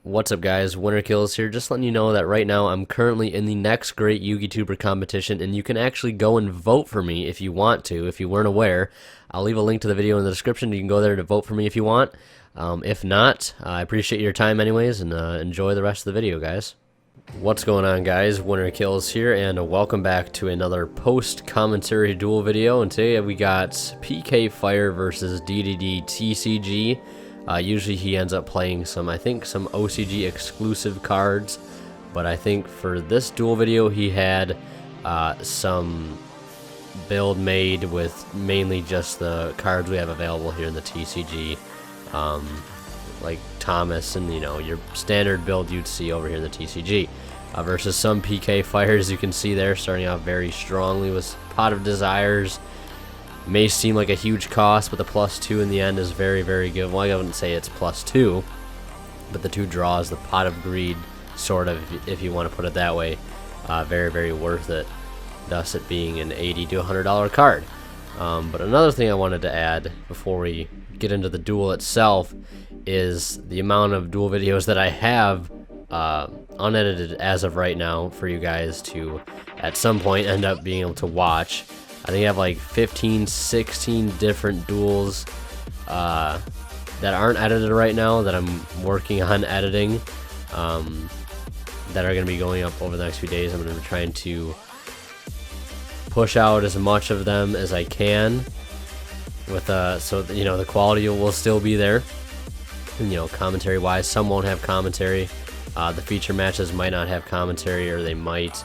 What's up, guys? Winter Kills here. Just letting you know that right now I'm currently in the next great YugiTuber competition, and you can actually go and vote for me if you want to. If you weren't aware, I'll leave a link to the video in the description. You can go there to vote for me if you want. If not, I appreciate your time anyways, and enjoy the rest of the video, guys. What's going on, guys? Winter Kills here, and welcome back to another post-commentary duel video. And today we got PK Fire versus DDD TCG. Usually he ends up playing some OCG exclusive cards, but I think for this duel video he had some build made with mainly just the cards we have available here in the TCG, like Thomas and your standard build you'd see over here in the TCG, versus some PK Fires. You can see there starting off very strongly with Pot of Desires. May seem like a huge cost, but the +2 in the end is very, very good. Well, I wouldn't say it's +2, but the 2 draws, the Pot of Greed, sort of, if you want to put it that way, very, very worth it, thus it being an $80 to $100 card. But another thing I wanted to add before we get into the duel itself is the amount of duel videos that I have unedited as of right now for you guys to, at some point, end up being able to watch. I think I have like 15, 16 different duels that aren't edited right now that I'm working on editing, that are going to be going up over the next few days. I'm going to be trying to push out as much of them as I can with so that, the quality will still be there. And, commentary wise, some won't have commentary. The feature matches might not have commentary, or they might.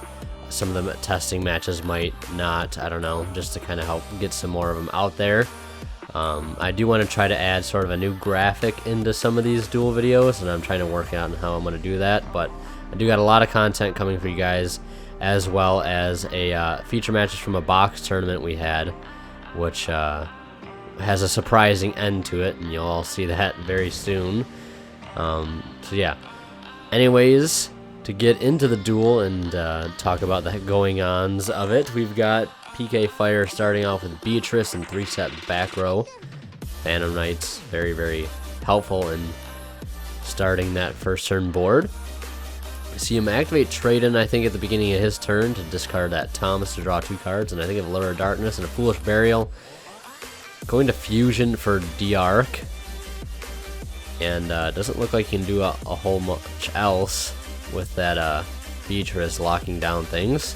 Some of the testing matches might not, I don't know, just to kind of help get some more of them out there. I do want to try to add sort of a new graphic into some of these duel videos, and I'm trying to work out on how I'm going to do that. But I do got a lot of content coming for you guys, as well as a feature matches from a box tournament we had, which has a surprising end to it, and you'll all see that very soon. So yeah, anyways, to get into the duel and talk about the going-ons of it, we've got PK Fire starting off with Beatrice and 3-set back row. Phantom Knights, very, very helpful in starting that first turn board. We see him activate Trade-In, I think, at the beginning of his turn to discard that Thomas to draw 2 cards, and I think of Lure of Darkness and a Foolish Burial. Going to Fusion for D-Arc, and doesn't look like he can do a whole much else with that Beatrice locking down things.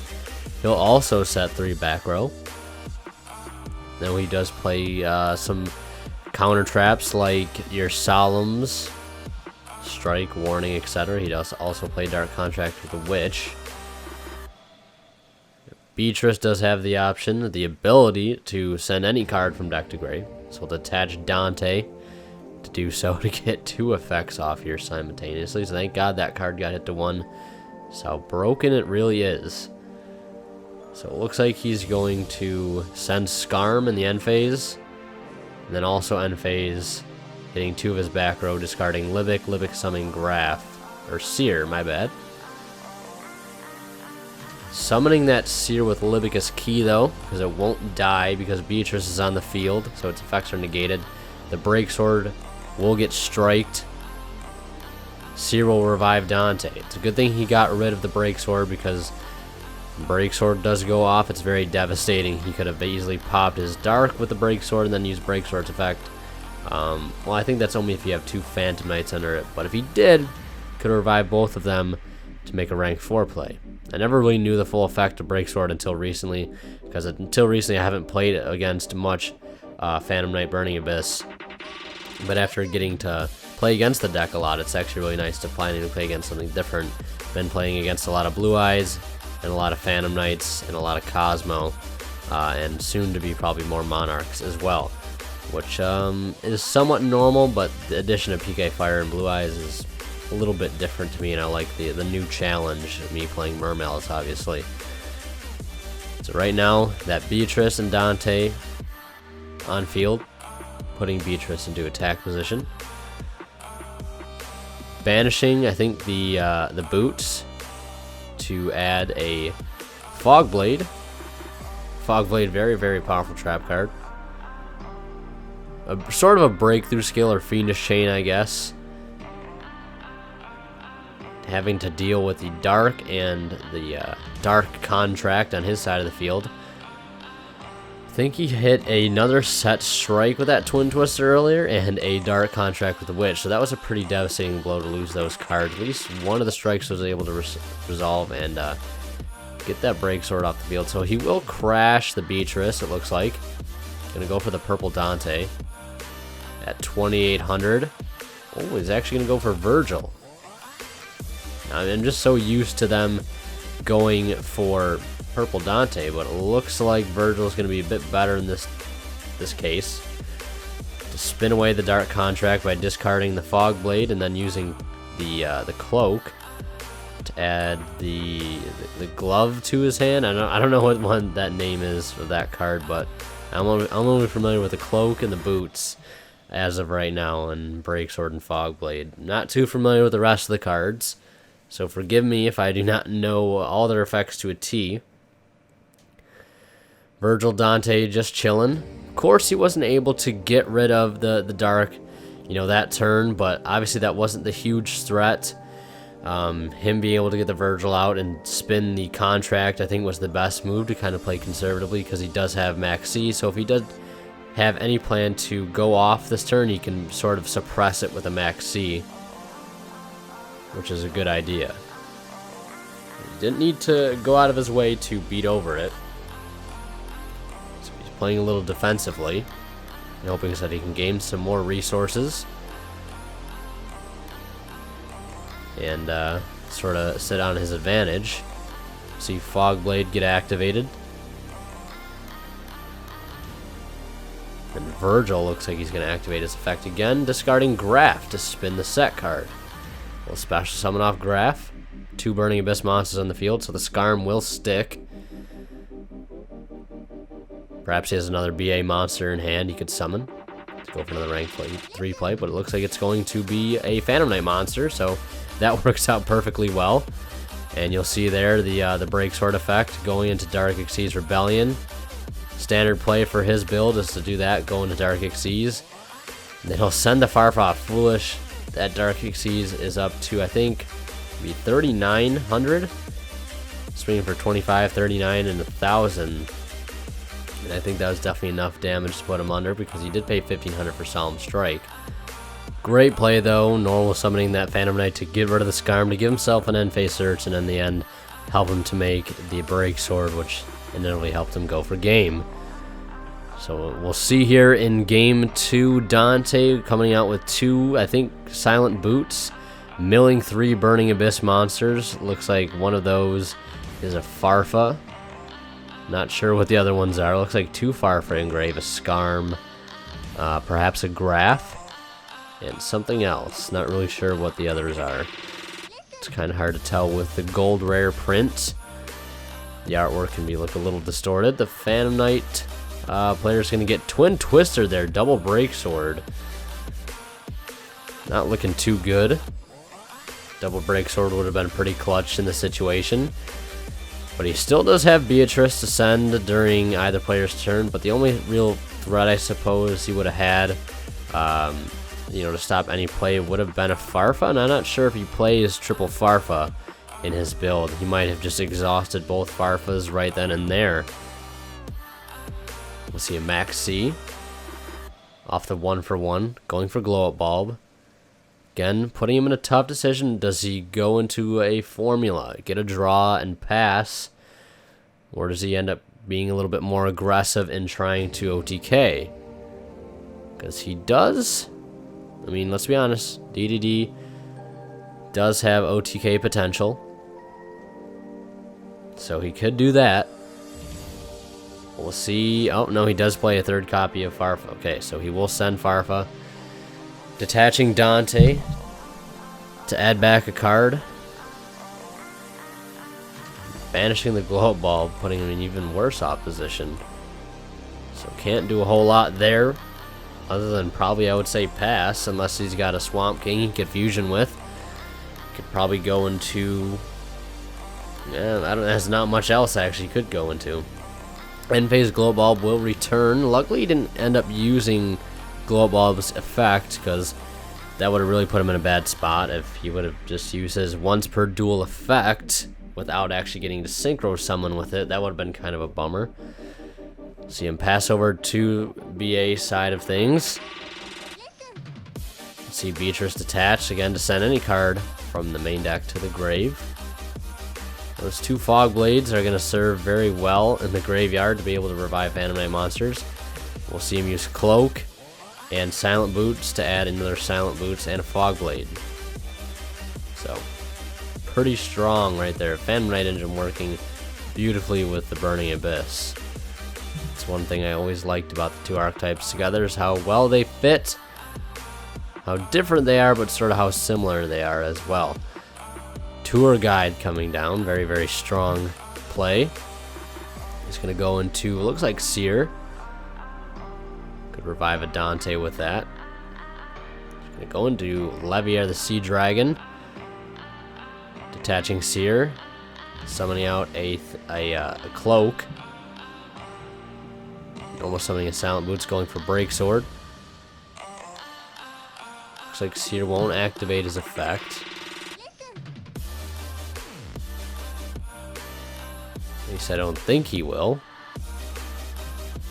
He'll also set 3 back row. Then he does play some counter traps like your Solemns, Strike, Warning, etc. He does also play Dark Contract with the Witch. Beatrice does have the option, the ability to send any card from deck to grave. So we'll detach Dante to do so to get 2 effects off here simultaneously. So thank God that card got hit to 1. So how broken it really is. So it looks like he's going to send Skarm in the end phase, and then also end phase, hitting 2 of his back row, discarding Libic summoning Graph, or Seer, my bad. Summoning that Seer with Libic is key though, because it won't die because Beatrice is on the field, so its effects are negated. The Break Sword will get striked. Seer will revive Dante. It's a good thing he got rid of the Break Sword, because Break Sword does go off. It's very devastating. He could have easily popped his Dark with the Break Sword and then used Break Sword's effect. Well, I think that's only if you have 2 Phantom Knights under it, but if he did, could revive both of them to make a rank 4 play. I never really knew the full effect of Break Sword until recently, because until recently I haven't played against much Phantom Knight Burning Abyss. But after getting to play against the deck a lot, it's actually really nice to finally play against something different. Been playing against a lot of Blue Eyes and a lot of Phantom Knights and a lot of Cosmo, and soon to be probably more Monarchs as well, which is somewhat normal, but the addition of PK Fire and Blue Eyes is a little bit different to me, and I like the new challenge of me playing Mermalice, obviously. So right now, that Beatrice and Dante on field, putting Beatrice into attack position. Banishing, I think, the boots to add a Fogblade. Fogblade, very, very powerful trap card. Sort of a breakthrough skill or Fiendish Chain, I guess. having to deal with the Dark and the Dark contract on his side of the field. I think he hit another set strike with that Twin Twister earlier and a Dark contract with the Witch, so that was a pretty devastating blow to lose those cards. At least one of the strikes was able to resolve and get that Break Sword off the field. So he will crash the Beatrice, it looks like. Gonna go for the purple Dante at 2,800. Oh, he's actually gonna go for Virgil. I'm just so used to them going for purple Dante, but it looks like Virgil's going to be a bit better in this case. To spin away the Dark contract by discarding the Fog Blade and then using the cloak to add the glove to his hand. I don't know what one that name is for that card, but I'm only familiar with the cloak and the boots as of right now, and Break Sword and Fog Blade. Not too familiar with the rest of the cards, so forgive me if I do not know all their effects to a T. Virgil Dante just chilling. Of course, he wasn't able to get rid of the Dark, that turn, but obviously that wasn't the huge threat. Him being able to get the Virgil out and spin the contract, I think, was the best move to kind of play conservatively, because he does have Max C, so if he does have any plan to go off this turn, he can sort of suppress it with a Max C, which is a good idea. He didn't need to go out of his way to beat over it. So he's playing a little defensively, and hoping that he can gain some more resources and sort of sit on his advantage. See Fog Blade get activated. And Virgil looks like he's going to activate his effect again, discarding Graph to spin the set card. We'll special summon off Graph. 2 Burning Abyss monsters on the field, so the Skarm will stick. Perhaps he has another BA monster in hand he could summon. Let's go for another rank 3 play, but it looks like it's going to be a Phantom Knight monster, so that works out perfectly well. And you'll see there the Break Sword effect going into Dark Xyz Rebellion. Standard play for his build is to do that, go into Dark Xyz. And then he'll send the Farfa Foolish. That Dark Xyz is up to, I think, be 3,900. Swinging for 25, 39, and 1,000. And I think that was definitely enough damage to put him under, because he did pay 1,500 for Solemn Strike. Great play, though. Normal summoning that Phantom Knight to get rid of the Skarm, to give himself an end phase search, and in the end, help him to make the Break Sword, which inevitably helped him go for game. So we'll see here in game 2, Dante coming out with 2, I think, Silent Boots, milling 3 Burning Abyss monsters. Looks like one of those is a Farfa. Not sure what the other ones are. Looks like 2 Farfa engrave, a Skarm, perhaps a Graph, and something else. Not really sure what the others are. It's kind of hard to tell with the gold rare print. The artwork can look a little distorted. The Phantom Knight player's going to get Twin Twister there, double Break Sword. Not looking too good. Double Break Sword would have been pretty clutch in the situation. But he still does have Beatrice to send during either player's turn, but the only real threat, I suppose, he would have had, to stop any play would have been a Farfa, and I'm not sure if he plays triple Farfa in his build. He might have just exhausted both Farfas right then and there. We'll see a Max C off the 1-for-1, going for Glow Up Bulb. Again, putting him in a tough decision. Does he go into a formula, get a draw and pass, or does he end up being a little bit more aggressive in trying to OTK? Because he does, let's be honest, DDD does have OTK potential, so he could do that. We'll see. Oh, no, he does play a 3rd copy of Farfa. Okay, so he will send Farfa. Detaching Dante to add back a card. Banishing the Glow Up Bulb, putting him in even worse opposition. So can't do a whole lot there, other than probably, I would say, pass, unless he's got a Swamp King he could fusion with. Could probably go into... there's not much else actually could go into. End phase Glow Bulb will return. Luckily, he didn't end up using Glow Bulb's effect, because That would have really put him in a bad spot if he would have just used his once per duel effect without actually getting to synchro summon with it. That would have been kind of a bummer. See him pass over to BA side of things. See Beatrice detach again to send any card from the main deck to the grave. Those 2 Fog Blades are going to serve very well in the graveyard to be able to revive Phantom Knight monsters. We'll see him use Cloak and Silent Boots to add another Silent Boots and a Fog Blade. So, pretty strong right there. Phantom Knight engine working beautifully with the Burning Abyss. It's one thing I always liked about the 2 archetypes together is how well they fit, how different they are, but sort of how similar they are as well. Tour Guide coming down, very, very strong play. He's going to go into, looks like Seer. Could revive a Dante with that. He's going to go into Leviair the Sea Dragon. Detaching Seer. Summoning out a Cloak. Almost summoning a Silent Boots, going for Break Sword. Looks like Seer won't activate his effect. At least I don't think he will.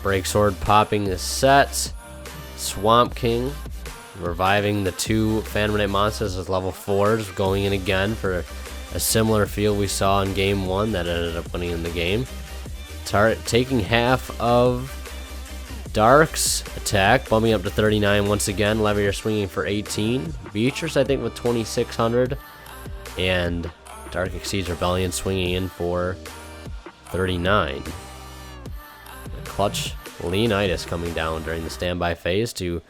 Break Sword popping the set. Swamp King reviving the 2 Phantom Knight monsters as level 4s, going in again for a similar field we saw in game 1 that ended up winning in the game. Taking half of Dark's attack, bumping up to 39 once again. Leviair swinging for 18. Beatrice, I think, with 2,600. And Dark Exceeds Rebellion swinging in for 39. Clutch Leonidas coming down during the standby phase to,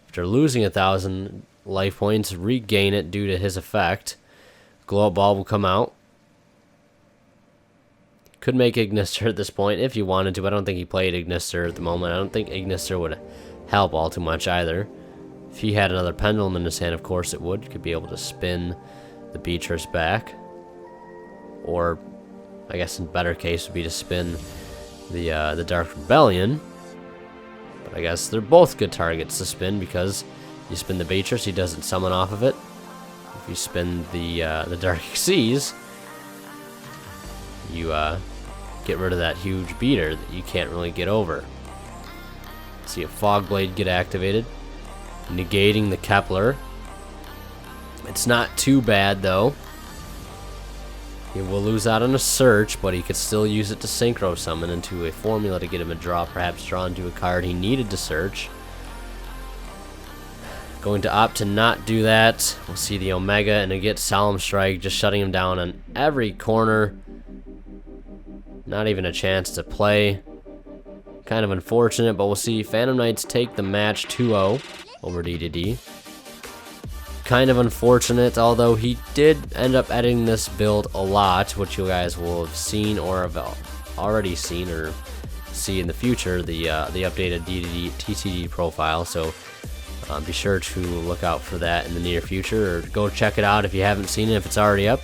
after losing 1,000 life points, regain it due to his effect. Glow Up Ball will come out. Could make Ignister at this point if you wanted to, but I don't think he played Ignister at the moment. I don't think Ignister would help all too much either. If he had another Pendulum in his hand, of course it would. Could be able to spin the Beatrice back. Or, I guess in better case would be to spin the Dark Rebellion. But I guess they're both good targets to spin because you spin the Beatrice, he doesn't summon off of it. If you spin the Dark Exceeds, you get rid of that huge beater that you can't really get over. See a Fog Blade get activated, negating the Kepler. It's not too bad though. He will lose out on a search, but he could still use it to synchro summon into a formula to get him a draw, perhaps draw into a card he needed to search. Going to opt to not do that. We'll see the Omega and it gets Solemn Strike, just shutting him down on every corner. Not even a chance to play. Kind of unfortunate, but we'll see Phantom Knights take the match 2-0 over DDD. Kind of unfortunate, although he did end up editing this build a lot, which you guys will have seen or have already seen or see in the future, the updated DDD TCD profile. So be sure to look out for that in the near future, or go check it out if you haven't seen it, if it's already up.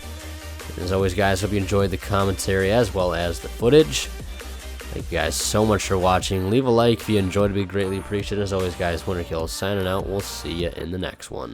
As always, guys, hope you enjoyed the commentary as well as the footage. Thank you guys so much for watching. Leave a like if you enjoyed, it'd be greatly appreciated. As always, guys, Winterkill signing out. We'll see you in the next one.